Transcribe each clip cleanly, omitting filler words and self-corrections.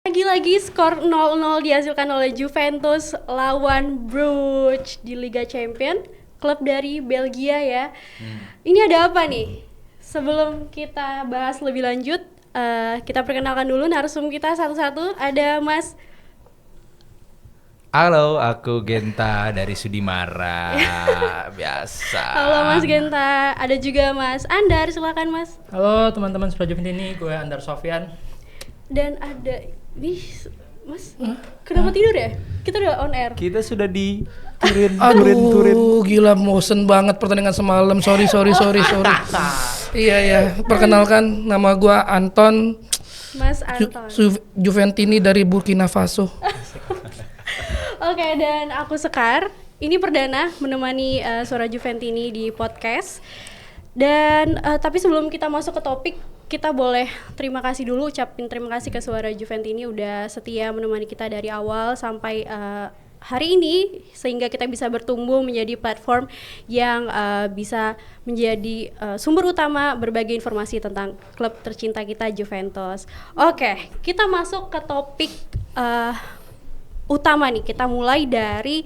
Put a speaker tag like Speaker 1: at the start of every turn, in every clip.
Speaker 1: Lagi-lagi skor 0-0 dihasilkan oleh Juventus lawan Bruges di Liga Champions, klub dari Belgia ya. Ini ada apa nih? Sebelum kita bahas lebih lanjut, kita perkenalkan dulu narsum kita satu-satu. Ada Mas.
Speaker 2: Halo, aku Genta dari Sudimara. Biasa.
Speaker 1: Halo Mas Genta. Ada juga Mas Andar, silakan Mas.
Speaker 3: Halo teman-teman Suara Juventini, gue Andar Sofyan.
Speaker 1: Dan ada nih Mas. Kenapa tidur ya? Kita udah on air.
Speaker 2: Kita sudah di
Speaker 4: Aduh, gila bosen banget pertandingan semalam. Sorry. Iya. Perkenalkan, nama gua Anton.
Speaker 1: Mas Anton.
Speaker 4: Juventini dari Burkina Faso.
Speaker 1: Oke, dan aku Sekar. Ini perdana menemani Suara Juventini di podcast. Dan tapi sebelum kita masuk ke topik, kita boleh ucapin terima kasih ke Suara Juventini udah setia menemani kita dari awal sampai hari ini, sehingga kita bisa bertumbuh menjadi platform yang bisa menjadi sumber utama berbagai informasi tentang klub tercinta kita, Juventus. Oke, kita masuk ke topik utama nih. Kita mulai dari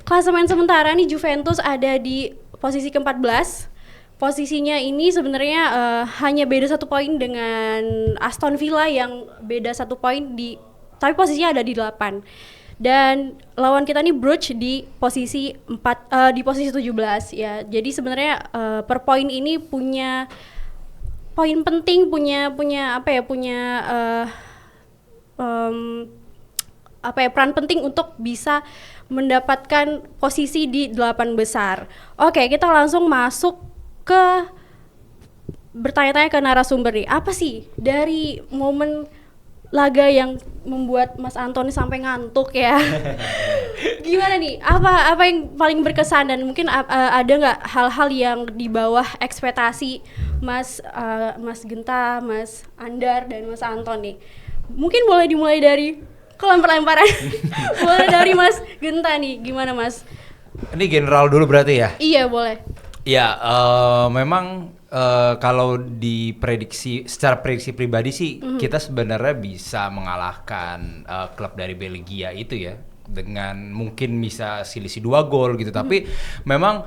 Speaker 1: klasemen sementara nih. Juventus ada di posisi ke-14. Posisinya ini sebenarnya hanya beda 1 poin dengan Aston Villa yang beda 1 poin tapi posisinya ada di 8. Dan lawan kita nih Bruges di posisi 4 di posisi 17 ya. Jadi sebenarnya per poin ini punya poin penting, punya peran penting untuk bisa mendapatkan posisi di 8 besar. Oke, kita langsung masuk ke bertanya-tanya ke narasumber nih. Apa sih dari momen laga yang membuat Mas Antoni sampai ngantuk ya? Gimana nih? Apa yang paling berkesan, dan mungkin ada nggak hal-hal yang di bawah ekspektasi Mas Genta, Mas Andar, dan Mas Anton nih? Mungkin boleh dimulai dari lempar-lemparan. Boleh dari Mas Genta nih, gimana Mas?
Speaker 2: Ini general dulu berarti ya?
Speaker 1: Iya, boleh.
Speaker 2: Ya, memang kalau secara prediksi pribadi sih, kita sebenarnya bisa mengalahkan klub dari Belgia itu ya, dengan mungkin bisa selisih 2 gol gitu. Tapi memang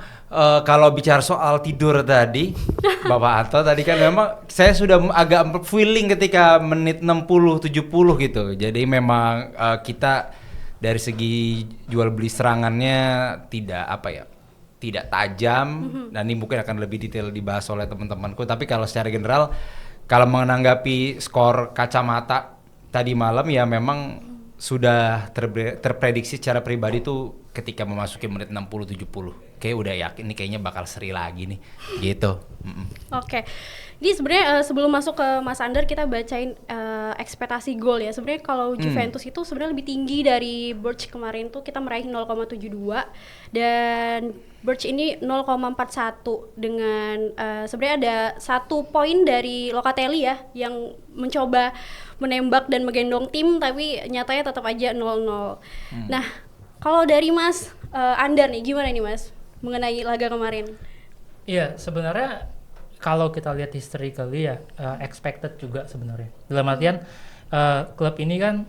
Speaker 2: kalau bicara soal tidur tadi, Bapak Anto tadi kan memang saya sudah agak feeling ketika menit 60-70 gitu. Jadi memang kita dari segi jual beli serangannya tidak tajam, dan ini mungkin akan lebih detail dibahas oleh teman-temanku. Tapi kalau secara general, kalau menanggapi skor kacamata tadi malam ya, memang sudah terprediksi secara pribadi tuh ketika memasuki menit 60-70 kayak udah yakin nih kayaknya bakal seri lagi nih gitu.
Speaker 1: Oke. Jadi sebenarnya sebelum masuk ke Mas Andar, kita bacain ekspektasi gol ya. Sebenarnya kalau Juventus itu sebenarnya lebih tinggi dari Bruges. Kemarin tuh kita meraih 0,72 dan Bruges ini 0,41 dengan sebenarnya ada 1 poin dari Locatelli ya, yang mencoba menembak dan menggendong tim, tapi nyatanya tetap aja 0-0. Nah, kalau dari Mas Andar nih, gimana nih Mas mengenai laga kemarin?
Speaker 3: Iya, sebenarnya kalau kita lihat historically ya, expected juga sebenarnya. Dalam artian klub ini kan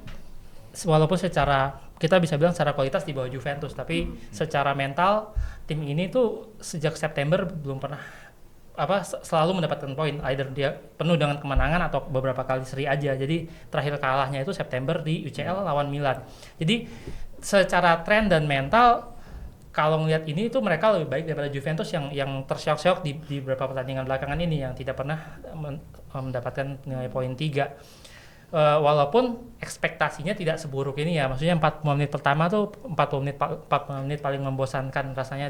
Speaker 3: walaupun secara kita bisa bilang secara kualitas di bawah Juventus, tapi secara mental tim ini tuh sejak September belum pernah selalu mendapatkan poin, either dia penuh dengan kemenangan atau beberapa kali seri aja. Jadi terakhir kalahnya itu September di UCL lawan Milan. Jadi secara tren dan mental, kalau ngelihat ini itu mereka lebih baik daripada Juventus yang tersyok-syok di beberapa pertandingan belakangan ini yang tidak pernah mendapatkan nilai poin 3. Walaupun ekspektasinya tidak seburuk ini ya, maksudnya 40 menit pertama tuh 40 menit paling membosankan rasanya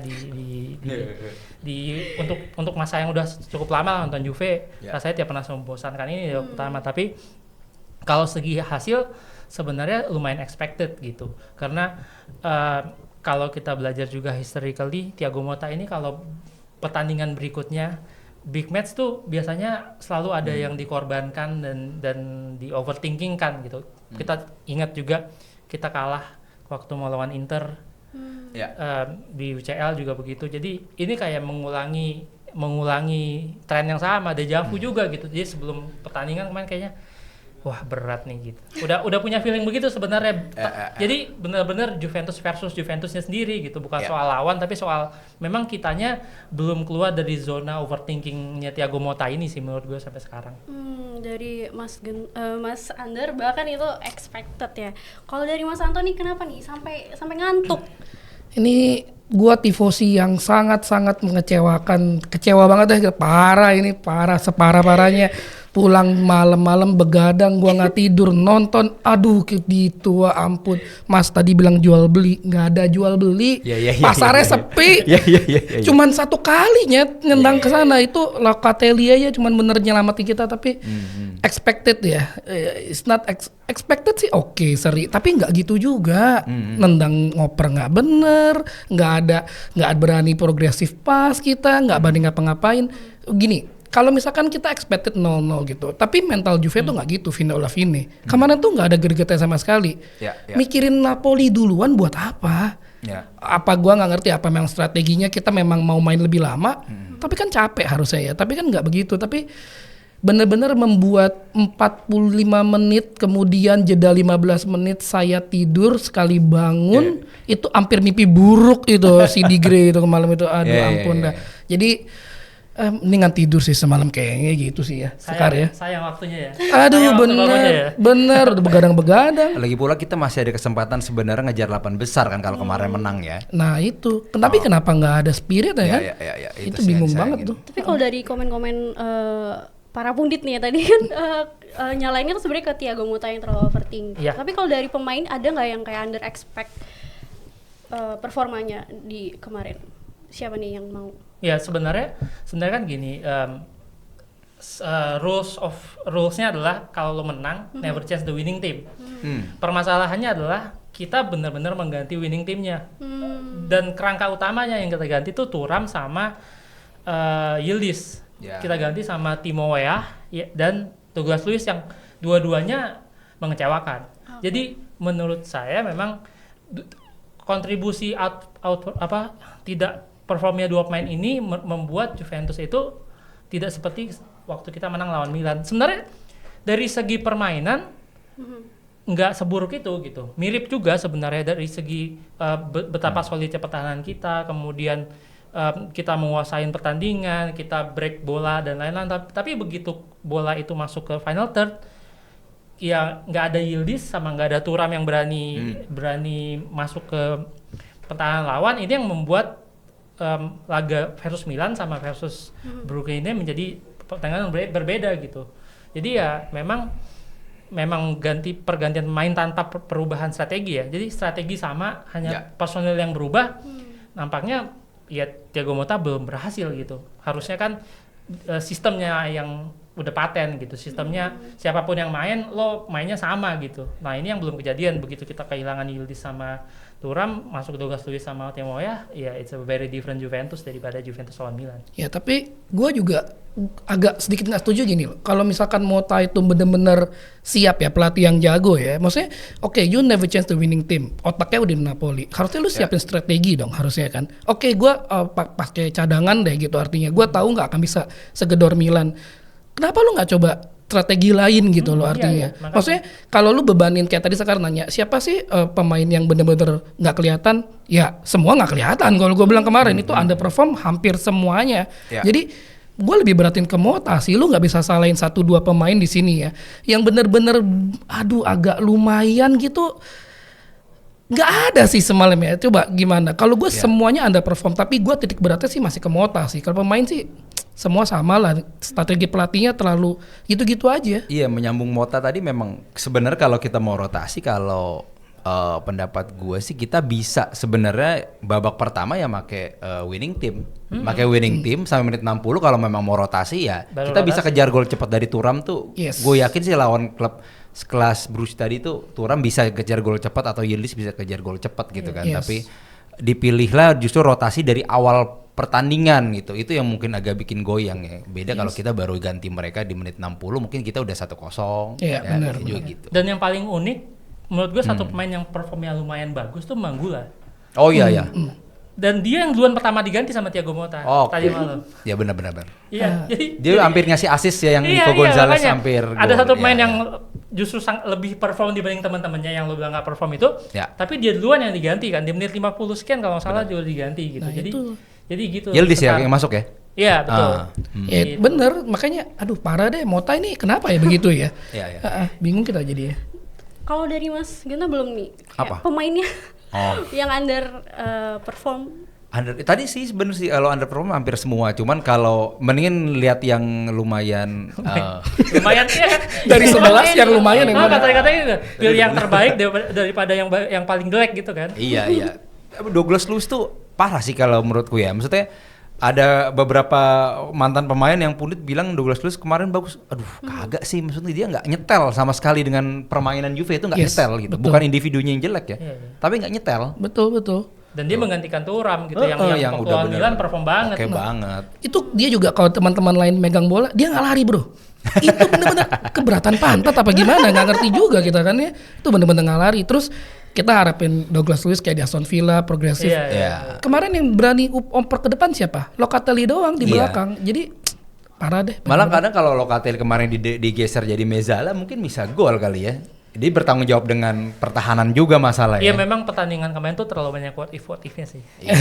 Speaker 3: untuk masa yang udah cukup lama nonton Juve, rasanya tidak pernah membosankan ini di pertama. Tapi kalau segi hasil sebenarnya lumayan expected gitu, karena kalau kita belajar juga historically, Thiago Motta ini kalau pertandingan berikutnya big match tuh biasanya selalu ada yang dikorbankan dan di overthinking kan gitu. Kita ingat juga kita kalah waktu melawan Inter di UCL juga begitu. Jadi ini kayak mengulangi tren yang sama, deja vu juga gitu. Jadi sebelum pertandingan kemarin kayaknya wah berat nih gitu. Udah punya feeling begitu sebenarnya. Jadi benar-benar Juventus versus Juventusnya sendiri gitu, bukan soal lawan tapi soal memang kitanya belum keluar dari zona overthinkingnya Thiago Motta ini sih menurut gue sampai sekarang.
Speaker 1: Dari Mas Ander bahkan itu expected ya. Kalau dari Mas Antoni kenapa nih sampai ngantuk?
Speaker 4: Ini gua tifosi yang sangat-sangat mengecewakan, kecewa banget deh, parah separah-parahnya. Pulang malam-malam begadang, gua nggak tidur nonton, aduh gitu, ampun. Mas tadi bilang jual beli, nggak ada jual beli, pasarnya sepi. Cuman satu kalinya ngendang ke sana itu Locatelli aja cuman bener nyelamatin kita, tapi expected ya, it's not expected sih oke, seri, tapi nggak gitu juga. Nendang ngoper nggak bener, nggak berani progresif pas kita, nggak berani ngapa-ngapain. Gini, kalau misalkan kita expected 0-0 gitu, tapi mental Juve tuh nggak gitu, fine ola fine. Kemarin tuh nggak ada gregetnya sama sekali. Mikirin Napoli duluan buat apa? Apa gua nggak ngerti apa memang strateginya kita memang mau main lebih lama, tapi kan capek harusnya ya. Tapi kan nggak begitu. Tapi benar-benar membuat 45 menit kemudian jeda 15 menit saya tidur sekali bangun itu hampir mimpi buruk itu si Digre itu kemarin itu, aduh ampun dah. Jadi mendingan tidur sih semalam kayaknya gitu sih ya.
Speaker 3: Sayang waktunya ya.
Speaker 4: Aduh bener udah begadang-begadang.
Speaker 2: Lagi pula kita masih ada kesempatan sebenarnya ngejar 8 besar kan kalau kemarin menang ya.
Speaker 4: Nah itu, tapi kenapa nggak ada spirit ya kan? Itu bingung banget tuh.
Speaker 1: Tapi kalau dari komen-komen para pundit nih ya tadi kan nyalainnya tuh sebenarnya ke Thiago Motta yang terlalu overthinking. Tapi kalau dari pemain ada nggak yang kayak under expect performanya di kemarin? Siapa nih yang mau?
Speaker 3: Ya sebenarnya kan gini, rulesnya adalah kalau lo menang never change the winning team. Permasalahannya adalah kita benar-benar mengganti winning teamnya, dan kerangka utamanya yang kita ganti tuh Thuram sama Yildiz. Kita ganti sama Timo Weah dan Douglas Luiz yang dua-duanya mengecewakan. Jadi menurut saya memang kontribusi tidak performnya dua pemain ini membuat Juventus itu tidak seperti waktu kita menang lawan Milan. Sebenarnya dari segi permainan nggak seburuk itu gitu. Mirip juga sebenarnya dari segi betapa solidnya pertahanan kita, kemudian kita menguasai pertandingan, kita break bola dan lain-lain. Tapi begitu bola itu masuk ke final third, ya nggak ada Yildiz sama nggak ada Thuram yang berani masuk ke pertahanan lawan. Ini yang membuat laga versus Milan sama versus Brugge ini menjadi pertandingan berbeda gitu. Jadi ya memang pergantian pemain tanpa perubahan strategi ya. Jadi strategi sama, hanya personil yang berubah. Nampaknya ya Thiago Motta belum berhasil gitu. Harusnya kan sistemnya yang udah paten gitu. Sistemnya siapapun yang main, lo mainnya sama gitu. Nah ini yang belum kejadian. Begitu kita kehilangan Yildiz sama Thuram, masuk Douglas Luiz sama Timo Weah, ya it's a very different Juventus daripada Juventus lawan Milan. Ya
Speaker 4: tapi gue juga agak sedikit nggak setuju gini loh. Kalau misalkan Motta itu bener-bener siap ya, pelatih yang jago ya. Maksudnya oke, you never change the winning team. Otaknya udah di Napoli. Harusnya lu siapin strategi dong harusnya kan. Oke, gue pakai cadangan deh gitu artinya. Gue tahu nggak akan bisa segedor Milan. Kenapa lu nggak coba strategi lain gitu loh artinya. Maksudnya kalau lu bebanin kayak tadi sekarang nanya siapa sih pemain yang bener-bener nggak kelihatan, ya semua nggak kelihatan. Kalau gue bilang kemarin itu underperform hampir semuanya. Jadi gue lebih beratin ke Motta sih. Lu nggak bisa salahin 1-2 pemain di sini ya. Yang bener-bener agak lumayan gitu. Nggak ada sih semalam ya. Coba gimana? Kalau gue semuanya underperform, tapi gue titik beratnya sih masih ke Motta sih. Kalau pemain sih semua sama lah, strategi pelatihnya terlalu gitu-gitu aja.
Speaker 2: Iya, menyambung Motta tadi memang sebenarnya kalau kita mau rotasi, kalau pendapat gue sih kita bisa sebenarnya babak pertama ya make winning team. Make winning team sampai menit 60, kalau memang mau rotasi ya baru kita bisa kejar gol cepat dari Thuram tuh. Gue yakin sih lawan klub sekelas Bruges tadi tuh Thuram bisa kejar gol cepat atau Yildiz bisa kejar gol cepat gitu kan. Tapi dipilihlah justru rotasi dari awal pertandingan gitu. Itu yang mungkin agak bikin goyang ya. Beda kalau kita baru ganti mereka di menit 60, mungkin kita udah 1-0.
Speaker 4: Iya, benar.
Speaker 2: Gitu.
Speaker 3: Dan yang paling unik menurut gue satu pemain yang performnya lumayan bagus tuh Manggula.
Speaker 2: Oh iya.
Speaker 3: Dan dia yang duluan pertama diganti sama Thiago Motta tadi malam.
Speaker 2: Ya benar.
Speaker 3: Iya,
Speaker 2: dia hampir ngasih assist ya yang Nico Gonzalez hampir
Speaker 3: ada
Speaker 2: gol.
Speaker 3: satu pemain yang justru lebih perform dibanding teman-temannya yang lo bilang nggak perform itu,
Speaker 2: Ya.
Speaker 3: tapi dia duluan yang diganti kan di menit 50 sekian kalau nggak salah dia udah diganti gitu.
Speaker 4: Nah,
Speaker 3: Jadi gitu.
Speaker 2: Yildiz ya
Speaker 3: sekarang.
Speaker 2: yang masuk ya?
Speaker 3: Iya betul.
Speaker 4: Ya,
Speaker 3: Gitu.
Speaker 4: bener, makanya aduh parah deh Mota ini kenapa ya begitu ya?
Speaker 2: Iya, iya.
Speaker 4: Bingung kita jadi ya.
Speaker 1: Kalau dari Mas Genta belum nih. Kayak
Speaker 2: Apa?
Speaker 1: Pemainnya
Speaker 2: Oh.
Speaker 1: yang under perform.
Speaker 2: Tadi sih sebenarnya sih kalau underperform hampir semua, cuman kalau mendingin lihat yang lumayan
Speaker 3: Lumayan sih ya kan.
Speaker 4: Dari 11 yang lumayan yang
Speaker 3: Nah,
Speaker 4: mana?
Speaker 3: kata-katanya gitu. Pilih yang terbaik daripada yang paling jelek gitu kan.
Speaker 2: iya. Douglas Luiz tuh parah sih kalau menurutku ya. Maksudnya ada beberapa mantan pemain yang pundit bilang Douglas Luiz kemarin bagus. Aduh, kagak sih. Maksudnya dia nggak nyetel sama sekali dengan permainan Juve itu nggak
Speaker 4: Yes,
Speaker 2: nyetel gitu.
Speaker 4: betul.
Speaker 2: Bukan individunya yang jelek ya,
Speaker 3: Iya.
Speaker 2: tapi nggak nyetel.
Speaker 4: Betul.
Speaker 3: Dan dia menggantikan Thuram gitu yang
Speaker 2: Yang
Speaker 3: waktu
Speaker 2: udah
Speaker 3: lawan
Speaker 2: bener.
Speaker 3: Milan perform banget.
Speaker 2: Oke banget.
Speaker 4: Itu dia juga kalau teman-teman lain megang bola, dia nggak lari bro. Itu bener-bener keberatan pantat apa gimana? Nggak ngerti juga kita kan ya. Itu bener-bener nggak lari. Terus kita harapin Douglas Luiz kayak di Aston Villa, progresif.
Speaker 3: Iya.
Speaker 2: Ya.
Speaker 4: Kemarin yang berani oper ke depan siapa? Locatelli doang di
Speaker 2: Iya.
Speaker 4: belakang. Jadi parah deh.
Speaker 2: Malah kadang kalau Locatelli kemarin digeser jadi Mezzala mungkin bisa gol kali ya. Dia bertanggung jawab dengan pertahanan juga masalah
Speaker 3: Iya
Speaker 2: ya.
Speaker 3: memang pertandingan kemarin tuh terlalu banyak what if-nya sih.
Speaker 2: Iya.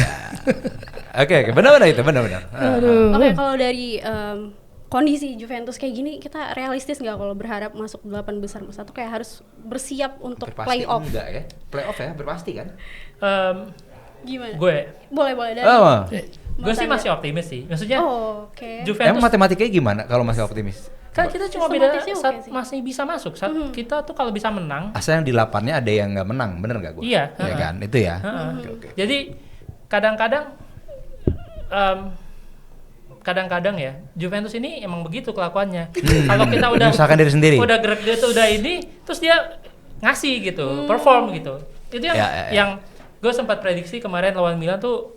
Speaker 2: Oke, benar-benar itu, benar-benar.
Speaker 1: Oke, kalau dari kondisi Juventus kayak gini, kita realistis nggak kalau berharap masuk 8 besar Mas? Atau kayak harus bersiap untuk
Speaker 2: Berpasti
Speaker 1: playoff?
Speaker 2: enggak ya? Playoff ya, berpasti kan?
Speaker 1: Gimana?
Speaker 3: Gue
Speaker 1: Boleh dari
Speaker 3: gue sih
Speaker 1: Mas
Speaker 3: masih optimis sih. Maksudnya
Speaker 1: Oh, oke.
Speaker 3: Juventus
Speaker 2: Emang matematikanya gimana kalau masih optimis?
Speaker 3: kan kita cuma beda
Speaker 1: Sistematisnya oke
Speaker 3: saat
Speaker 1: sih.
Speaker 3: masih bisa masuk. Saat kita tuh kalau bisa menang,
Speaker 2: Asal yang di 8-nya ada yang nggak menang, bener nggak gue?
Speaker 3: Iya,
Speaker 2: Ya kan, itu ya. Oke.
Speaker 3: jadi kadang-kadang kadang-kadang ya Juventus ini emang begitu kelakuannya. Kalau kita udah
Speaker 2: Menyusahkan diri sendiri.
Speaker 3: udah gerak gitu, udah ini, terus dia ngasih gitu, perform gitu. Itu yang
Speaker 2: Ya.
Speaker 3: yang gue sempat prediksi kemarin lawan Milan tuh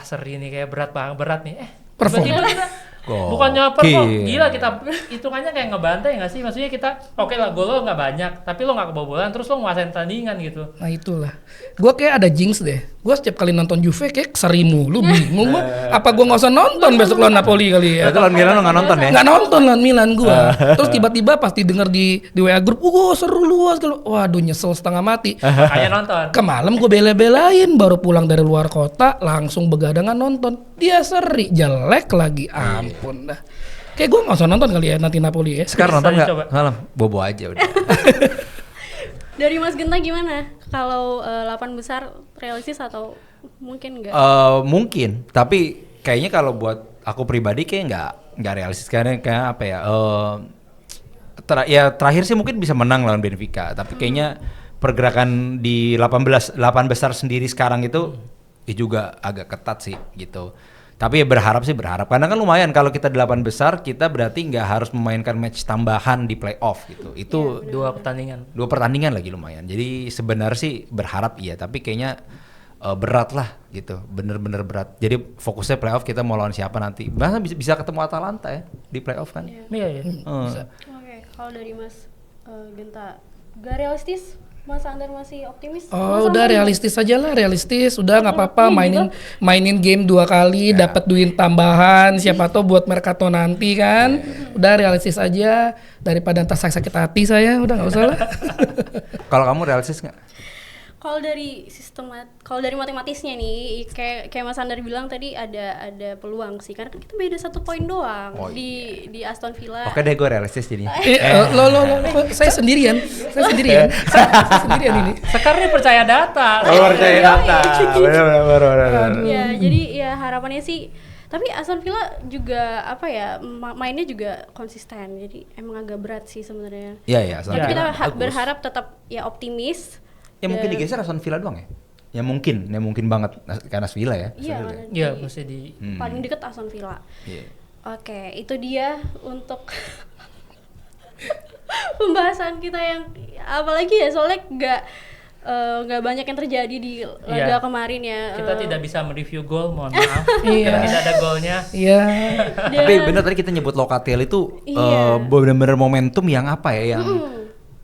Speaker 3: seri nih kayak berat nih.
Speaker 4: Perform.
Speaker 3: Tiba-tiba kita
Speaker 2: Gokil.
Speaker 3: bukannya perform, gila kita hitungannya kayak ngebantai nggak sih? Maksudnya kita oke lah gol lo nggak banyak, tapi lo nggak kebobolan, terus lo nguasain tandingan gitu.
Speaker 4: Nah itulah. Gue kayak ada jinx deh. Gue setiap kali nonton Juve kayak seri mulu, bingung gue. Apa gue nggak usah nonton besok lawan Napoli kali ya?
Speaker 2: Berarti lawan Milan lo nggak nonton ya?
Speaker 4: Nggak nonton lawan Milan gue. Terus tiba-tiba pasti denger di WA grup, seru luas kalau. Waduh nyesel setengah mati.
Speaker 3: Makanya nonton.
Speaker 4: Kemalam gue bela-belain baru pulang dari luar kota langsung begadangan nonton. Dia seri jelek lagi, ampun dah. Kayak gue nggak usah nonton kali ya nanti Napoli ya.
Speaker 2: Sekarang nonton
Speaker 3: Bisa
Speaker 2: nggak?
Speaker 3: dicoba.
Speaker 2: Malam, bobo aja udah.
Speaker 1: Dari Mas Genta gimana? Kalau 8 besar realistis atau mungkin enggak?
Speaker 2: Mungkin, tapi kayaknya kalau buat aku pribadi kayak nggak realistis karena kayak apa ya? Terakhir sih mungkin bisa menang lawan Benfica, tapi kayaknya pergerakan di 8 besar sendiri sekarang itu juga agak ketat sih gitu. Tapi ya berharap karena kan lumayan kalau kita 8 besar kita berarti nggak harus memainkan match tambahan di playoff gitu. Itu
Speaker 3: Dua pertandingan.
Speaker 2: 2 pertandingan lagi lumayan. Jadi sebenarnya sih berharap iya, tapi kayaknya berat lah gitu, bener-bener berat. Jadi fokusnya playoff kita mau lawan siapa nanti. Bahkan bisa ketemu Atalanta ya di playoff kan.
Speaker 3: Iya.
Speaker 1: Oke, kalau dari Mas Genta gak realistis? Mas Andar masih optimis? Mas
Speaker 4: Oh udah
Speaker 1: Andar
Speaker 4: realistis aja lah, realistis. Udah nggak apa-apa
Speaker 1: Iya,
Speaker 4: mainin game 2 kali, dapat duit tambahan. Siapa tahu buat mercato nanti kan. Udah realistis aja daripada ntar sakit hati saya. Udah nggak usah lah.
Speaker 2: Kalau kamu realistis nggak?
Speaker 1: Kalau dari matematisnya nih, kayak Mas Andar bilang tadi ada peluang sih, karena kan kita beda 1 poin doang
Speaker 2: Oh,
Speaker 1: di Aston Villa.
Speaker 2: Oke deh gue realistis jadinya.
Speaker 4: Lo, saya sendirian ini.
Speaker 3: Sekarang dia percaya data.
Speaker 2: Percaya data. Benar.
Speaker 1: Ya, jadi ya harapannya sih. Tapi Aston Villa juga apa ya mainnya juga konsisten, jadi emang agak berat sih sebenarnya.
Speaker 2: Iya.
Speaker 1: Tapi kita berharap tetap ya optimis.
Speaker 2: Ya mungkin digeser Aston Villa doang ya. Ya mungkin banget karena Villa ya.
Speaker 1: Iya,
Speaker 3: Iya, mesti di
Speaker 1: paling deket Aston Villa.
Speaker 2: Iya.
Speaker 1: Oke, itu dia untuk pembahasan kita yang apalagi ya soalnya nggak banyak yang terjadi di laga
Speaker 3: Iya.
Speaker 1: kemarin ya.
Speaker 3: kita tidak bisa mereview gol, mohon maaf.
Speaker 4: Iya.
Speaker 3: Karena tidak ada golnya.
Speaker 4: Iya.
Speaker 2: Tapi bener tadi kita nyebut Locatelli itu
Speaker 1: Iya.
Speaker 2: bener-bener momentum yang apa ya, yang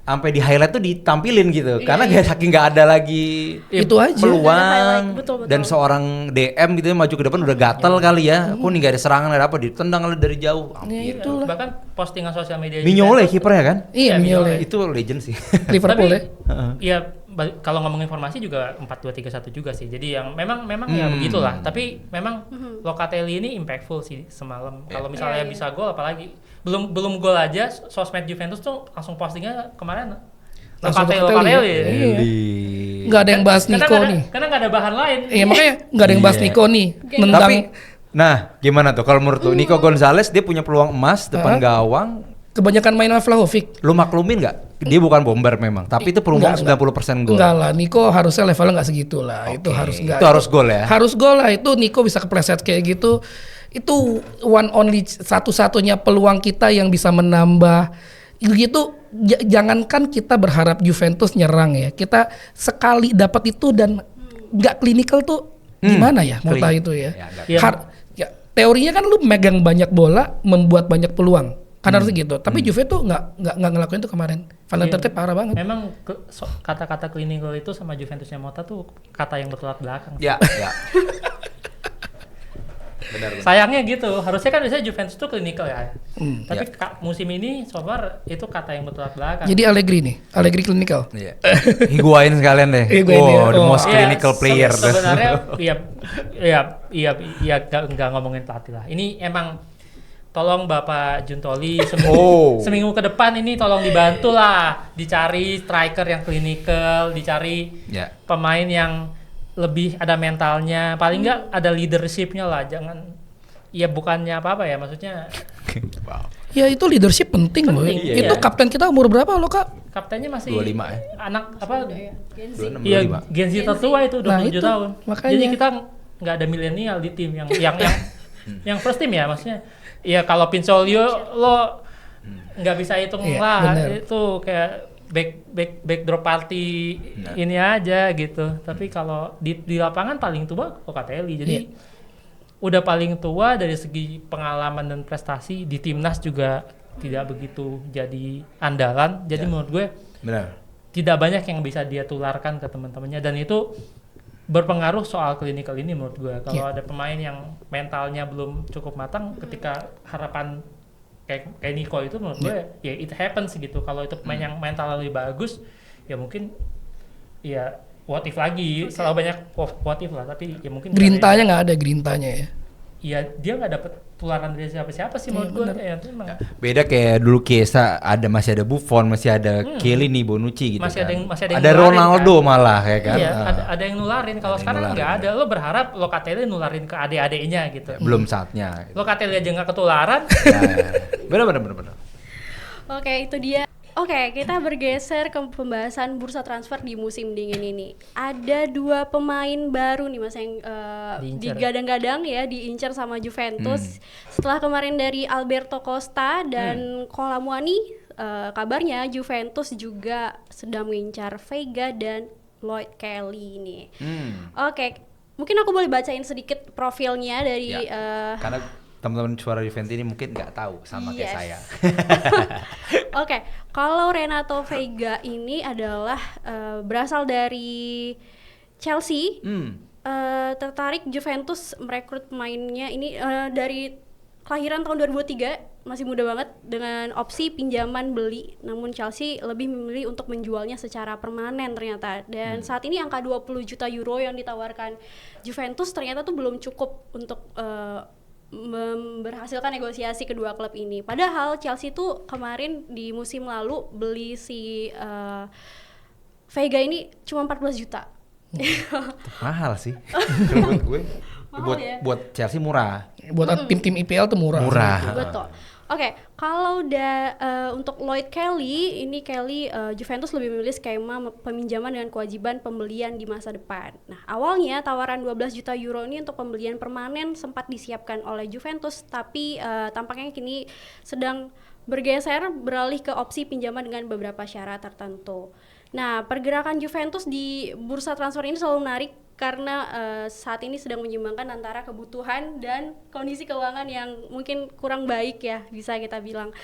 Speaker 2: sampai di highlight tuh ditampilin gitu. Karena saking nggak ada lagi
Speaker 4: Itu aja.
Speaker 1: Nggak ada highlight,
Speaker 2: peluang
Speaker 1: betul.
Speaker 2: dan seorang DM gitu ya maju ke depan udah gatel kali ya. Kok nih nggak ada serangan ada apa ditendang kali dari jauh. Hampir.
Speaker 4: Itulah.
Speaker 3: Bahkan postingan sosial media
Speaker 2: Mignolet
Speaker 3: Juventus-
Speaker 2: kipernya kan?
Speaker 4: Iya, Mignolet.
Speaker 2: Itu legend sih.
Speaker 4: Liverpool
Speaker 3: Tapi,
Speaker 4: ya.
Speaker 3: Iya, kalau ngomongin formasi juga 4-2-3-1 juga sih. Jadi yang memang ya begitulah. Tapi memang Locatelli ini impactful sih semalam. Kalau misalnya
Speaker 1: Iya.
Speaker 3: bisa gol apalagi belum gol aja sosmed Juventus tuh langsung postingnya kemarin
Speaker 4: Langsung
Speaker 3: Locatelli.
Speaker 4: Locatelli, ya.
Speaker 3: Iya.
Speaker 4: Nggak ada yang bahas
Speaker 3: Karena
Speaker 4: Nico
Speaker 3: nggak ada-
Speaker 4: nih.
Speaker 3: Karena nggak ada bahan lain.
Speaker 4: Iya makanya nggak ada yang bahas
Speaker 2: Iya.
Speaker 4: Nico nih.
Speaker 1: Oke.
Speaker 4: Nendang.
Speaker 2: Tapi nah, gimana tuh kalau menurut lu Nico Gonzalez dia punya peluang emas depan gawang.
Speaker 4: Kebanyakan main sama Vlahovic.
Speaker 2: Lu maklumin nggak? Dia bukan bomber memang, tapi itu peluang 90% gol.
Speaker 4: Enggak lah, Nico harusnya levelnya nggak segitu lah. Itu
Speaker 2: Oke,
Speaker 4: harus enggak.
Speaker 2: itu harus gol ya?
Speaker 4: Harus gol lah. Itu Nico bisa kepleset kayak gitu. Itu one only satu-satunya peluang kita yang bisa menambah. Gitu, jangankan kita berharap Juventus nyerang ya. Kita sekali dapat itu dan nggak klinikal tuh gimana ya? Mota
Speaker 2: Clean.
Speaker 4: itu ya.
Speaker 2: Ya, nggak-
Speaker 3: Iya.
Speaker 4: Ya, teorinya kan lu megang banyak bola, membuat banyak peluang. Kan harusnya gitu. Tapi Juve tuh nggak ngelakuin itu kemarin. Van der
Speaker 3: Iya.
Speaker 4: Tertip parah banget.
Speaker 3: Memang kata-kata clinical itu sama Juventusnya Mota tuh kata yang bertolak belakang.
Speaker 2: Ya, ya. Benar.
Speaker 3: Sayangnya gitu, harusnya kan biasanya Juventus tuh clinical ya. Tapi
Speaker 2: Ya.
Speaker 3: musim ini so far itu kata yang bertolak belakang.
Speaker 4: Jadi Allegri nih, Allegri clinical.
Speaker 2: Iya. Higuain sekalian deh.
Speaker 4: Higuain ya.
Speaker 2: The
Speaker 4: Oh.
Speaker 2: most
Speaker 3: Iya,
Speaker 2: clinical player.
Speaker 3: Sebenarnya iya nggak ngomongin pelatih lah. Ini emang tolong Bapak Juntoli seminggu ke depan ini tolong dibantu lah, dicari striker yang clinical, dicari
Speaker 2: Ya.
Speaker 3: pemain yang lebih ada mentalnya, paling nggak ada leadershipnya lah, jangan ya bukannya apa-apa ya, maksudnya
Speaker 2: Wow.
Speaker 4: Ya itu leadership penting loh.
Speaker 3: Penting,
Speaker 4: Itu
Speaker 3: iya.
Speaker 4: kapten kita umur berapa loh Kak?
Speaker 3: kaptennya masih
Speaker 2: 25 ya?
Speaker 3: anak apa?
Speaker 2: 26,
Speaker 3: Iya,
Speaker 2: 25.
Speaker 3: Gen Z tertua itu 27
Speaker 4: Nah, itu,
Speaker 3: tahun.
Speaker 4: makanya.
Speaker 3: Jadi kita nggak ada milenial di tim yang first team ya, maksudnya. Ya kalau Pinsolio lo nggak bisa hitung
Speaker 4: Iya,
Speaker 3: lah,
Speaker 4: bener.
Speaker 3: itu kayak backdrop party ini aja gitu. Tapi kalau di lapangan paling tua Locatelli. Jadi
Speaker 4: Iya.
Speaker 3: udah paling tua dari segi pengalaman dan prestasi, di timnas juga tidak begitu jadi andalan. Jadi menurut gue
Speaker 2: Benar.
Speaker 3: tidak banyak yang bisa dia tularkan ke teman-temannya, dan itu berpengaruh soal clinical ini menurut gue. Kalau ada pemain yang mentalnya belum cukup matang, ketika harapan kayak Nico itu menurut gue ya it happens gitu. Kalau itu pemain yang mentalnya lebih bagus, ya mungkin ya what if lagi, selalu banyak what if lah, tapi ya mungkin
Speaker 4: Grintanya nggak ada grintanya ya.
Speaker 3: ya dia nggak dapet tularan dari siapa-siapa sih menurut gue. Ya, itu emang
Speaker 2: Beda kayak dulu Chiesa masih ada Buffon, masih ada Chiellini, Bonucci gitu
Speaker 3: Masih
Speaker 2: kan.
Speaker 3: ada yang
Speaker 2: ada
Speaker 3: nularin,
Speaker 2: Ronaldo
Speaker 3: kan?
Speaker 2: malah ya kan.
Speaker 3: Iya,
Speaker 2: Ah.
Speaker 3: ada yang nularin. Kalau
Speaker 2: Ada yang
Speaker 3: sekarang
Speaker 2: nularin,
Speaker 3: nggak ada. Lo berharap Locatelli nularin ke adik-adiknya gitu.
Speaker 2: Belum saatnya. Gitu.
Speaker 3: Locatelli aja nggak ketularan.
Speaker 2: Ya, ya. Benar.
Speaker 1: Oke, itu dia. Oke, kita bergeser ke pembahasan bursa transfer di musim dingin ini. Ada 2 pemain baru nih Mas yang
Speaker 3: Diincar.
Speaker 1: digadang-gadang ya, diincar sama Juventus. Setelah kemarin dari Alberto Costa dan Kolomuani, kabarnya Juventus juga sedang mengincar Veiga dan Lloyd Kelly ini. Oke, mungkin aku boleh bacain sedikit profilnya dari
Speaker 2: Ya. Karena teman-teman suara Juventus ini mungkin nggak tahu sama kayak
Speaker 1: Yes.
Speaker 2: saya.
Speaker 1: Oke, kalau Renato Veiga ini adalah berasal dari Chelsea, tertarik Juventus merekrut pemainnya ini dari kelahiran tahun 2003, masih muda banget, dengan opsi pinjaman beli. Namun Chelsea lebih memilih untuk menjualnya secara permanen ternyata. Dan saat ini angka 20 juta euro yang ditawarkan Juventus ternyata tuh belum cukup untuk berhasilkan negosiasi kedua klub ini. Padahal Chelsea tuh kemarin di musim lalu beli si Veiga ini cuma 14 juta.
Speaker 2: Mahal sih. Kalau buat gue.
Speaker 1: Mahal ya?
Speaker 2: Buat Chelsea murah.
Speaker 4: Buat tim-tim IPL tuh murah.
Speaker 2: Murah.
Speaker 1: Betul. Oke, kalau untuk Lloyd Kelly, ini Kelly Juventus lebih memilih skema peminjaman dengan kewajiban pembelian di masa depan. Nah, awalnya tawaran 12 juta euro ini untuk pembelian permanen sempat disiapkan oleh Juventus, tapi tampaknya kini sedang bergeser beralih ke opsi pinjaman dengan beberapa syarat tertentu. Nah, pergerakan Juventus di bursa transfer ini selalu menarik karena saat ini sedang menyeimbangkan antara kebutuhan dan kondisi keuangan yang mungkin kurang baik ya, bisa kita bilang.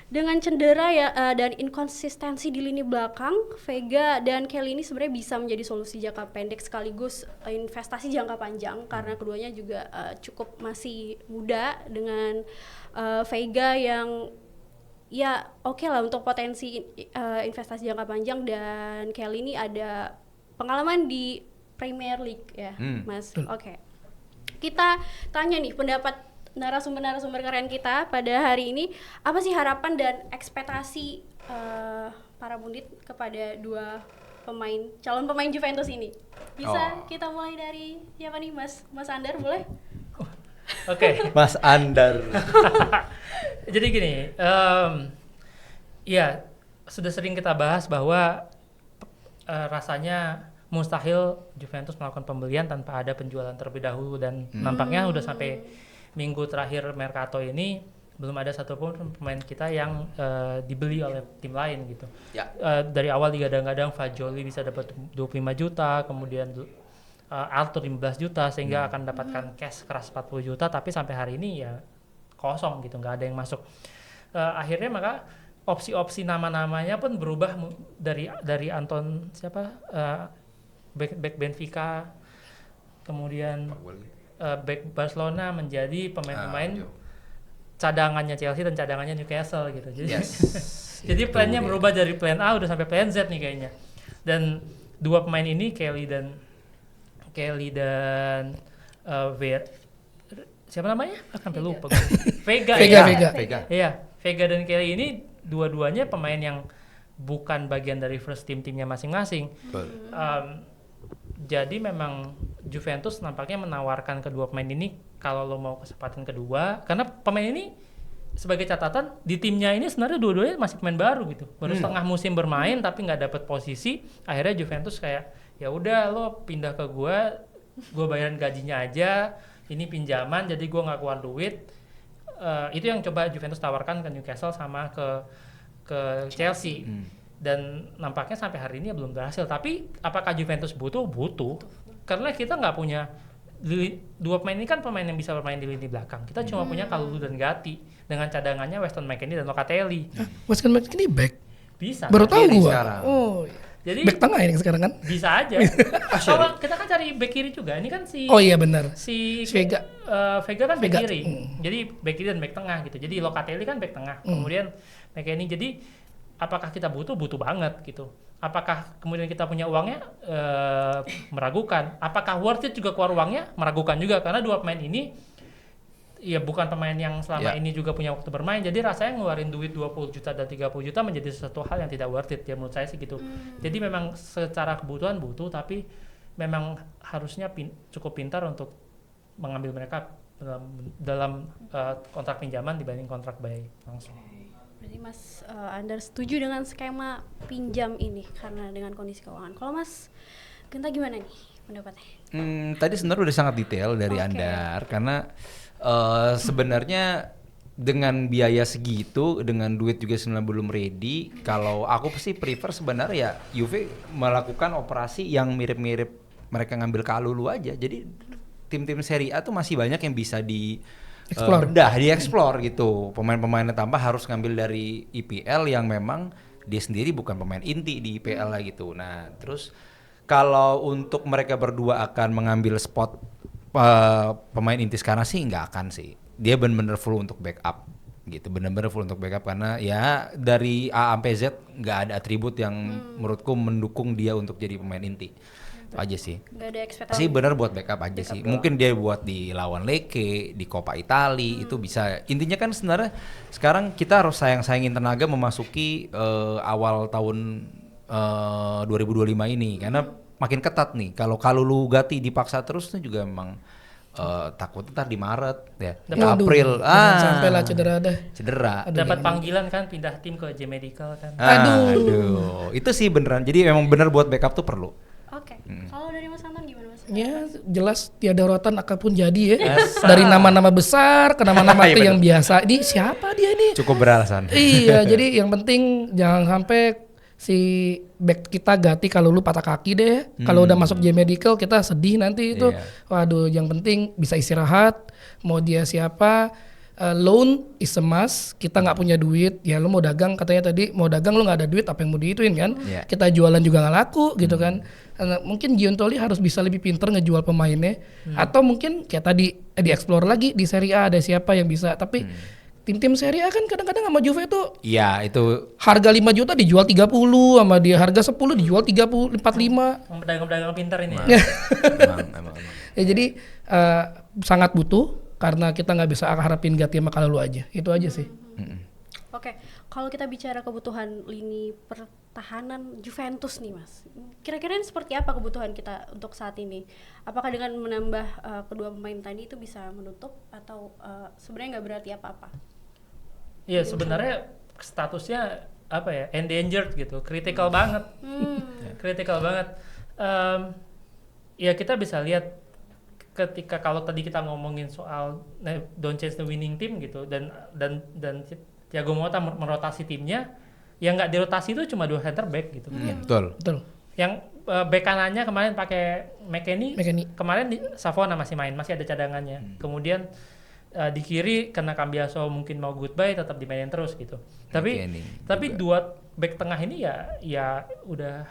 Speaker 1: dengan cedera ya dan inkonsistensi di lini belakang, Vega dan Kelly ini sebenarnya bisa menjadi solusi jangka pendek sekaligus investasi jangka panjang karena keduanya juga cukup masih muda dengan Vega yang ya oke lah untuk potensi investasi jangka panjang dan Kelly ini ada pengalaman di Premier League ya, Mas. Oke. Kita tanya nih pendapat narasumber keren kita pada hari ini, apa sih harapan dan ekspektasi para pundit kepada dua calon pemain Juventus ini? Bisa kita mulai dari siapa nih, Mas Andar, boleh?
Speaker 3: Oke.
Speaker 2: Mas Andar.
Speaker 3: Jadi gini, ya sudah sering kita bahas bahwa rasanya mustahil Juventus melakukan pembelian tanpa ada penjualan terlebih dahulu dan nampaknya udah sampai minggu terakhir Mercato ini belum ada satupun pemain kita yang dibeli oleh tim lain gitu.
Speaker 2: Ya.
Speaker 3: Dari awal digadang-gadang Fagioli bisa dapat 25 juta, kemudian Arthur 15 juta sehingga akan dapatkan cash keras 40 juta, tapi sampai hari ini ya kosong gitu, nggak ada yang masuk. Akhirnya maka opsi-opsi nama-namanya pun berubah dari Anton back Benfica, kemudian back Barcelona menjadi pemain-pemain cadangannya Chelsea dan cadangannya Newcastle gitu. Jadi jadi plannya berubah dari plan A udah sampai plan Z nih kayaknya. Dan dua pemain ini Kelly dan siapa namanya? Sampai lupa. Vega. Iya, Vega dan Kelly ini dua-duanya pemain yang bukan bagian dari first timnya masing-masing. Jadi memang Juventus nampaknya menawarkan kedua pemain ini kalau lo mau kesempatan kedua, karena pemain ini sebagai catatan di timnya ini sebenarnya dua-duanya masih pemain baru gitu, baru setengah musim bermain tapi nggak dapet posisi. Akhirnya Juventus kayak ya udah lo pindah ke gue bayarin gajinya aja, ini pinjaman jadi gue nggak keluar duit. Itu yang coba Juventus tawarkan ke Newcastle sama ke Chelsea. Dan nampaknya sampai hari ini ya belum berhasil. Tapi apakah Juventus butuh? Karena kita nggak punya dua pemain ini kan pemain yang bisa bermain di lini belakang. Kita cuma punya Kalulu dan Gatti dengan cadangannya Weston McKennie dan Locatelli.
Speaker 4: Weston McKennie back?
Speaker 3: Bisa.
Speaker 4: Baru tahu gua.
Speaker 2: Sekarang.
Speaker 4: Oh.
Speaker 3: Jadi
Speaker 4: back tengah ini sekarang kan?
Speaker 3: Bisa aja. Kalau kita kan cari back kiri juga. Ini kan
Speaker 4: Oh iya benar.
Speaker 3: Vega kan back kiri.
Speaker 4: Jadi
Speaker 3: back kiri dan back tengah gitu. Jadi Locatelli kan back tengah. Kemudian McKennie. Jadi apakah kita butuh banget gitu. Apakah kemudian kita punya uangnya meragukan. Apakah worth it juga keluar uangnya meragukan juga, karena dua pemain ini ya bukan pemain yang selama ini juga punya waktu bermain, jadi rasanya ngeluarin duit 20 juta dan 30 juta menjadi sesuatu hal yang tidak worth it ya menurut saya sih gitu. Jadi memang secara kebutuhan butuh, tapi memang harusnya cukup pintar untuk mengambil mereka dalam kontrak pinjaman dibanding kontrak buy langsung.
Speaker 1: Berarti Mas Andar setuju dengan skema pinjam ini karena dengan kondisi keuangan. Kalau Mas Genta gimana nih pendapatnya?
Speaker 2: Tadi sebenarnya udah sangat detail dari Andar, karena sebenarnya dengan biaya segitu, dengan duit juga sebenarnya belum ready. Kalau aku sih prefer sebenarnya ya Juve melakukan operasi yang mirip-mirip mereka ngambil Kalulu aja. Jadi tim-tim Serie A tuh masih banyak yang bisa dieksplor gitu. Pemain-pemainnya tambah harus ngambil dari IPL yang memang dia sendiri bukan pemain inti di IPL lah gitu. Nah, terus kalau untuk mereka berdua akan mengambil spot pemain inti sekarang sih nggak akan sih. Dia benar-benar full untuk backup gitu. Benar-benar full untuk backup karena ya dari A sampai Z nggak ada atribut yang menurutku mendukung dia untuk jadi pemain inti. Itu aja sih.
Speaker 1: Gak ada ekspektasi.
Speaker 2: Sih benar buat backup aja sih. Mungkin dia buat di lawan Lecce, di Coppa Italia itu bisa. Intinya kan sebenarnya sekarang kita harus sayang-sayangin tenaga memasuki awal tahun 2025 ini karena makin ketat nih. Kalau Kalulu Gatti dipaksa terus tuh juga memang takut ntar di Maret ya. Di April.
Speaker 4: Sampai lah cedera.
Speaker 3: Dapat panggilan kan pindah tim ke J Medical kan.
Speaker 2: Aduh. Itu sih beneran. Jadi memang bener buat backup tuh perlu.
Speaker 1: Oke. Kalau dari Mas Anton gimana Mas?
Speaker 4: Ya jelas tiada rotan akapun jadi ya. Dari nama-nama besar ke nama-nama yang biasa. Ini siapa dia nih?
Speaker 2: Cukup beralasan.
Speaker 4: Iya, jadi yang penting jangan sampai si back kita Gatti kalau lu patah kaki deh. Kalau udah masuk J Medical kita sedih nanti itu. Waduh, yang penting bisa istirahat. Mau dia siapa loan is a must. Kita nggak punya duit, ya lu mau dagang katanya tadi mau dagang lu nggak ada duit, apa yang mau diituin kan?
Speaker 2: Iya.
Speaker 4: Kita jualan juga nggak laku gitu kan? Mungkin Giuntoli harus bisa lebih pintar ngejual pemainnya, atau mungkin kayak tadi di-explore lagi di Serie A ada siapa yang bisa. Tapi tim-tim Serie A kan kadang-kadang sama Juve tuh
Speaker 2: Iya, itu
Speaker 4: harga 5 juta dijual 30, sama dia harga 10 dijual 30, 45.
Speaker 3: Pedagang-pedagang pintar ini.
Speaker 4: Ya.
Speaker 2: emang.
Speaker 4: Ya jadi sangat butuh, karena kita nggak bisa harapin Gatti sama Kalulu aja. Itu aja sih.
Speaker 1: Oke, kalau kita bicara kebutuhan lini pertahanan Juventus nih Mas, kira-kira ini seperti apa kebutuhan kita untuk saat ini? Apakah dengan menambah kedua pemain tadi itu bisa menutup, atau sebenarnya nggak berarti apa-apa?
Speaker 3: Iya, sebenarnya statusnya apa ya, endangered gitu, critical banget, critical banget. Ya kita bisa lihat ketika kalau tadi kita ngomongin soal don't change the winning team gitu, dan Thiago Motta merotasi timnya, yang nggak dirotasi itu cuma 2 center back gitu.
Speaker 2: betul.
Speaker 4: Betul.
Speaker 3: Yang back kanannya kemarin pakai McKennie. Kemarin Savona masih main, masih ada cadangannya. Kemudian di kiri karena Cambiaso mungkin mau goodbye, tetap dimainin terus gitu. Tapi dua back tengah ini ya udah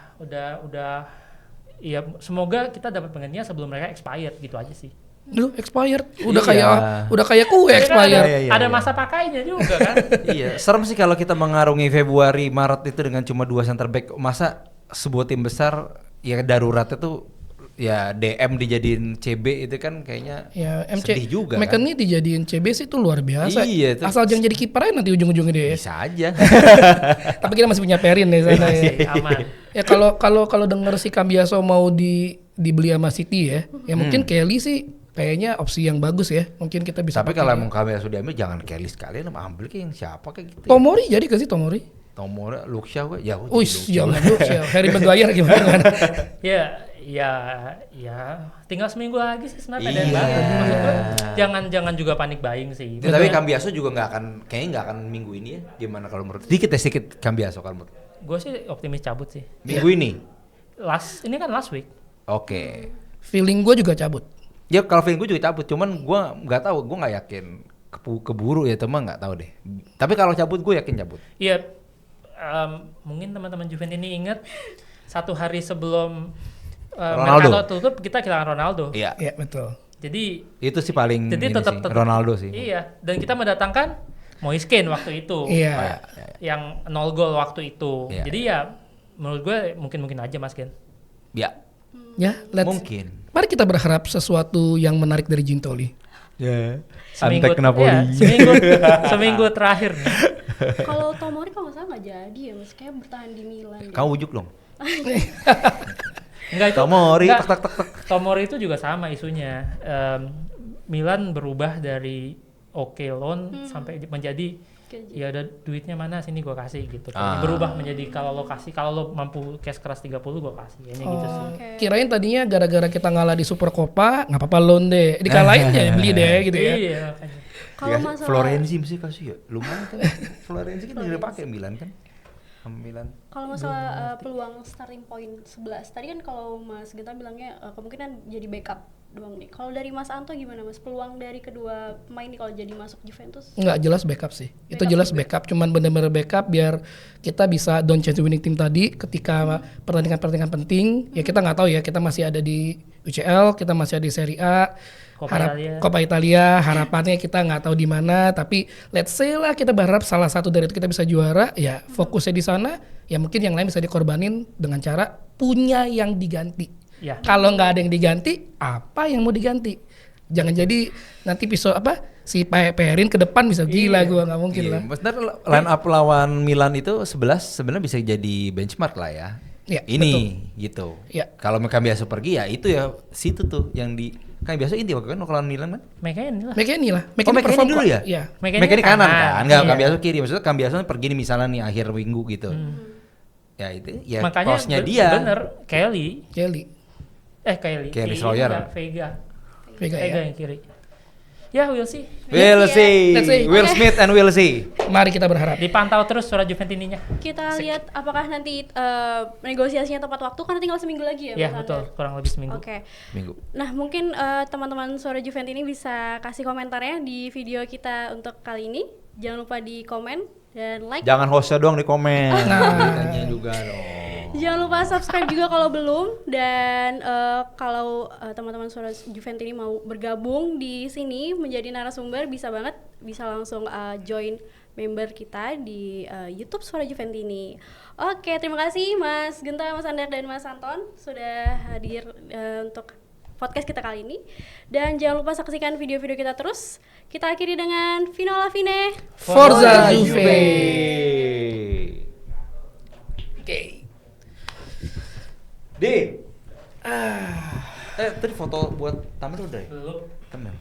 Speaker 3: ya semoga kita dapat penggantinya sebelum mereka expired gitu aja sih.
Speaker 4: Duh, expired.
Speaker 2: Iya.
Speaker 4: Udah kayak kue
Speaker 3: Kan
Speaker 4: expired.
Speaker 3: ada masa pakainya juga kan.
Speaker 2: Iya, serem sih kalau kita mengarungi Februari Maret itu dengan cuma 2 center back. Masa sebuah tim besar ya daruratnya tuh ya DM dijadiin CB itu kan kayaknya
Speaker 4: Ya,
Speaker 2: sedih juga
Speaker 4: McKennie
Speaker 2: kan.
Speaker 4: dijadiin CB sih itu luar biasa.
Speaker 2: Iya, itu
Speaker 4: Asal jangan jadi kiper aja nanti ujung-ujungnya dia.
Speaker 2: Bisa aja.
Speaker 4: Tapi kita masih punya Perin di sana ya.
Speaker 3: Aman.
Speaker 4: Ya kalau denger si Cambiaso mau dibeli sama City ya mungkin Kelly sih kayaknya opsi yang bagus ya. Mungkin kita bisa.
Speaker 2: Tapi
Speaker 4: pakai
Speaker 2: kalau
Speaker 4: dia.
Speaker 2: emang kami sudah ambil, jangan Kelly sekalian, ambil kayak yang siapa kayak gitu.
Speaker 4: Tomori jadi gak sih Tomori?
Speaker 2: Tomori, Luxia gue, ya.
Speaker 4: Uish, jangan lu sih. Harry Maguire gimana?
Speaker 3: Ya tinggal seminggu lagi sih sebenarnya
Speaker 2: Iya.
Speaker 3: dan banget. Maksud gue jangan juga panik buying sih.
Speaker 2: Ya, tapi Cambiaso juga kayaknya nggak akan minggu ini ya. Gimana kalau menurut? Sedikit Cambiaso kalau menurut.
Speaker 3: Gue sih optimis cabut sih.
Speaker 2: Minggu ini.
Speaker 3: Ini kan last week.
Speaker 2: Oke.
Speaker 4: Feeling gue juga cabut.
Speaker 2: Ya kalau feeling gue juga cabut, cuman gue nggak tahu, gue nggak yakin keburu ya teman, nggak tahu deh. Tapi kalau cabut gue yakin cabut.
Speaker 3: Iya, mungkin teman-teman Juventus ini ingat 1 hari sebelum
Speaker 2: Ronaldo
Speaker 3: mercato tutup kita kehilangan Ronaldo.
Speaker 2: Iya.
Speaker 4: Iya betul.
Speaker 3: Jadi
Speaker 2: Itu sih paling
Speaker 3: jadi
Speaker 2: ini
Speaker 3: tetap
Speaker 2: sih, Ronaldo sih.
Speaker 3: Iya, dan kita mendatangkan Moiskin waktu itu.
Speaker 4: Iya.
Speaker 2: Oh, ya.
Speaker 3: Yang 0 gol waktu itu.
Speaker 2: Iya.
Speaker 3: Jadi ya menurut gue mungkin aja Mas Ken.
Speaker 2: Ya.
Speaker 4: Ya,
Speaker 2: Mungkin.
Speaker 4: Mari kita berharap sesuatu yang menarik dari Giuntoli.
Speaker 2: Ya.
Speaker 3: Seminggu,
Speaker 2: Antek Napoli.
Speaker 3: ya, seminggu terakhir nih.
Speaker 1: Kalau Tomori kalau nggak salah nggak jadi ya Mas, kayak bertahan di Milan.
Speaker 2: Kamu ujuk dong.
Speaker 3: Enggak itu.
Speaker 2: Tomori,
Speaker 3: enggak,
Speaker 2: tak.
Speaker 3: Tomori itu juga sama isunya. Milan berubah dari loan sampai menjadi ya udah duitnya mana sini gue kasih gitu. Berubah menjadi kalau lo mampu cash keras 30 gue kasih kayaknya gitu sih.
Speaker 4: Kirain tadinya gara-gara kita ngalah di Super Copa, nggak apa-apa loan deh. Dikalahin ya beli deh gitu ya.
Speaker 3: Iya makanya.
Speaker 1: Kalau masalah
Speaker 2: Florenzi mesti kasih ya. Lumayan kan. Florenzi kan udah pakai Milan kan. Milan.
Speaker 1: Kalau masalah peluang starting point 11 tadi kan, kalau Mas Genta bilangnya kemungkinan jadi backup doang nih. Kalau dari Mas Anto gimana Mas, peluang dari kedua pemain nih kalau jadi masuk Juventus?
Speaker 4: Nggak jelas backup sih. Itu
Speaker 1: Backup
Speaker 4: jelas
Speaker 1: juga.
Speaker 4: backup, cuman bener-bener backup biar kita bisa don't change the winning team tadi ketika pertandingan-pertandingan penting. Ya kita nggak tahu ya, kita masih ada di UCL, kita masih ada di Serie A. Coppa Italia, harapannya kita nggak tahu di mana, tapi let's say lah kita berharap salah satu dari itu kita bisa juara, ya fokusnya di sana, ya mungkin yang lain bisa dikorbanin dengan cara punya yang diganti.
Speaker 3: Ya.
Speaker 4: Kalau nggak ada yang diganti, apa yang mau diganti? Jangan jadi nanti si Perin ke depan bisa gila, gua nggak mungkin lah.
Speaker 2: Maksudnya line up lawan Milan itu 11 sebenarnya bisa jadi benchmark lah ya.
Speaker 4: Ya,
Speaker 2: ini gitu.
Speaker 4: Ya.
Speaker 2: Kalau mereka biasa pergi ya itu ya situ tuh yang di kan biasa inti waktu kan kalau lawan Milan kan.
Speaker 4: McKennie lah.
Speaker 2: McKennie dulu ya?
Speaker 4: Iya.
Speaker 2: McKennie kanan kan, enggak
Speaker 3: Iya.
Speaker 2: biasa kiri. Maksudnya biasa pergi nih misalnya nih akhir minggu gitu. Ya itu ya
Speaker 3: Makanya
Speaker 2: posnya dia.
Speaker 3: bener
Speaker 4: Kelly.
Speaker 3: Kelly
Speaker 2: Schroyer.
Speaker 3: Vega
Speaker 4: Vega ya.
Speaker 3: yang kiri. Ya, we'll see.
Speaker 2: We'll see.
Speaker 4: Let's see.
Speaker 2: Will
Speaker 1: Oke.
Speaker 2: Smith and we'll see.
Speaker 4: Mari kita berharap.
Speaker 3: Dipantau terus suara Juventininya.
Speaker 1: Kita lihat apakah nanti negosiasinya tepat waktu karena tinggal seminggu lagi ya.
Speaker 3: Ya,
Speaker 1: Mas
Speaker 3: betul.
Speaker 1: Ander?
Speaker 3: Kurang lebih seminggu.
Speaker 1: Oke.
Speaker 2: Minggu.
Speaker 1: Nah, mungkin teman-teman Suara Juventini bisa kasih komentarnya di video kita untuk kali ini. Jangan lupa di komen dan like.
Speaker 2: Jangan hostnya doang di komen.
Speaker 4: Nah.
Speaker 2: Beritanya juga dong.
Speaker 1: Jangan lupa subscribe juga kalau belum, dan kalau teman-teman Suara Juventini mau bergabung di sini menjadi narasumber bisa banget, bisa langsung join member kita di YouTube Suara Juventini. Oke, terima kasih Mas Genta, Mas Ander dan Mas Anton sudah hadir untuk podcast kita kali ini. Dan jangan lupa saksikan video-video kita terus. Kita akhiri dengan Vinola Fine.
Speaker 4: Forza Juve.
Speaker 2: Oke. Di. Tadi foto buat Tamer udah ya?
Speaker 3: Belum.
Speaker 2: Tamer.